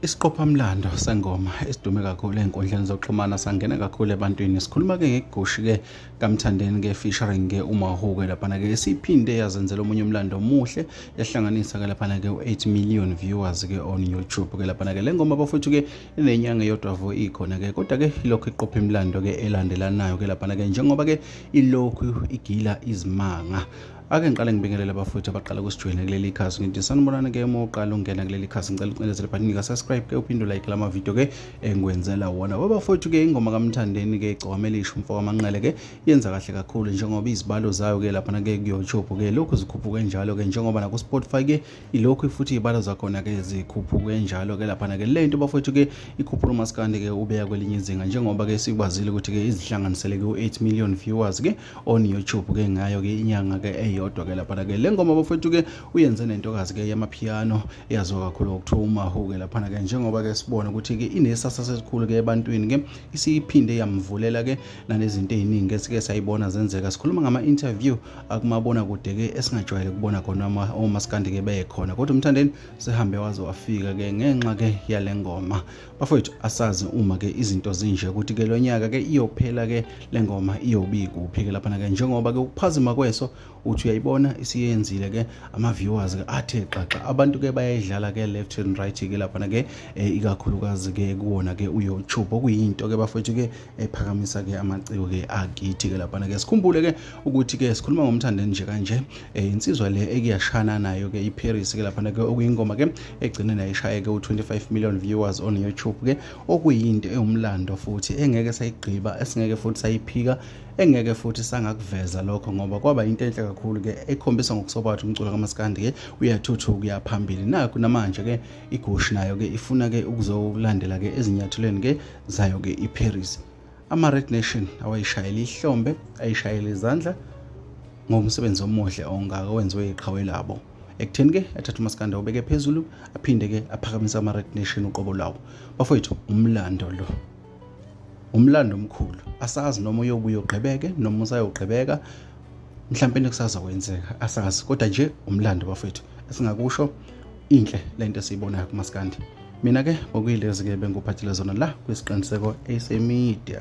Isqophamlando sengoma esidume kakhulu ezinkundleni zokuxhumana sangena kakhulu ebantwini. Sikhuluma ke ngegushi ke kaMthandeni ke featuring ke Mawhoo ke lapha ke siphinde yazenzela omunye umlando omuhle yahlanganisa ke lapha ke u8 million viewers ke on YouTube ke lapha ke lengoma bafuthu ke inenyanga eyodwa vo ikhona ke kodwa ke ilokho iqopha imlando ke elandelanayo ke lapha ke njengoba ke ilokhu igila izimanga. Ake ngiqale ngibingelele abafuthi abaqala ukusijoyina kuleli khasi ngithi sanibonana ke uma uqala ungena kuleli khasi ngicela uqinezele button ka subscribe ke uphinde like lama video ke engiwenzela wona. Babafuthi ke ingoma kaMthandeni ke iGcokama elisha umfoko amanqele ke yenza kahle kakhulu njengoba izibalo zayo ke lapha ke ku-YouTube ke lokhu zikhuphuke njalo ke njengoba na ku Spotify ke ilokhu futhi izibalo zakhona ke zikhuphuke njalo ke lapha ke lento bafuthi ke ikhuphula umaskandi ke ubeya kwelinye izinga njengoba ke sikwazile ukuthi ke izihlanganisele ke u8 million viewers ke on YouTube ke ngayo ke inyanga ke yodwa ke lapha ke lengoma bafethu ke uyenze nentokazi ke yamapiano eyaziwa kakhulu ukuthiwa Mawhoo ke lapha ke njengoba ke sibona ukuthi ke inesasa sesikhulu ke ebantwini ke isiphinde yamvulela ke nanezinto eziningi esike sayibona zenzeka. Sikhuluma ngama interview akumabona kude ke esingajwayele kubona khona omaskandi ke bekhona kodwa uMthandeni sehambe waze wafika ke ngenxa ke yalengoma. Bafethu asazi uma ke izinto zinje ukuthi ke lonyaka ke iyophela ke lengoma iyobi kuphi ke lapha ke njengoba ke ukuphazima kweso uthi uyayibona isiyenzile ke ama viewers ke athe xaxa abantu ke bayayidlala ke left and right ke lapha ke ikakhulukazi ke kuona ke uYouTube okuyinto ke bafethu ke ephakamisa ke amaciko ke akithi ke lapha ke sikhumbule ke ukuthi ke sikhuluma ngomthandeni nje kanje insizwa le ekuyashana nayo ke iParis ke lapha ke okuyingoma ke egcine nayo ishaya ke u25 million viewers on YouTube ke okuyinto eyumlando futhi engeke sayigqiba esingeke futhi sayiphika engeke futhi sangakuveza lokho ngoba kwaba into enhle kakhulu ke ekhombisa ngokusobala umculo kaMaskandi ke uyathuthuka uyaphambili nakho namanje ke igushi nayo ke ifuna ke ukuzolandela ke ezinyathelweni ke zayo ke iParis. Ama Red Nation awayishayela ihlombe ayishayela izandla ngomsebenzi omuhle ongaka wenziwe iqhawe labo ekutheni ke athatha uMaskandi ubeke phezulu aphinde ke aphakamisa ama Red Nation uqobo lawo. Bafowethu umlando lo umlando omkhulu asazi noma uyobuya ugqibeke noma usayogqibeka mhlawumbe nekusaza kwenzeka asazi kodwa nje umlando bafethu esingakusho inhle lento esiyibonayo kuMaskandi. Mina ke ngokuyilezi ke benguphathile zona la kwisiqiniseko esemedia.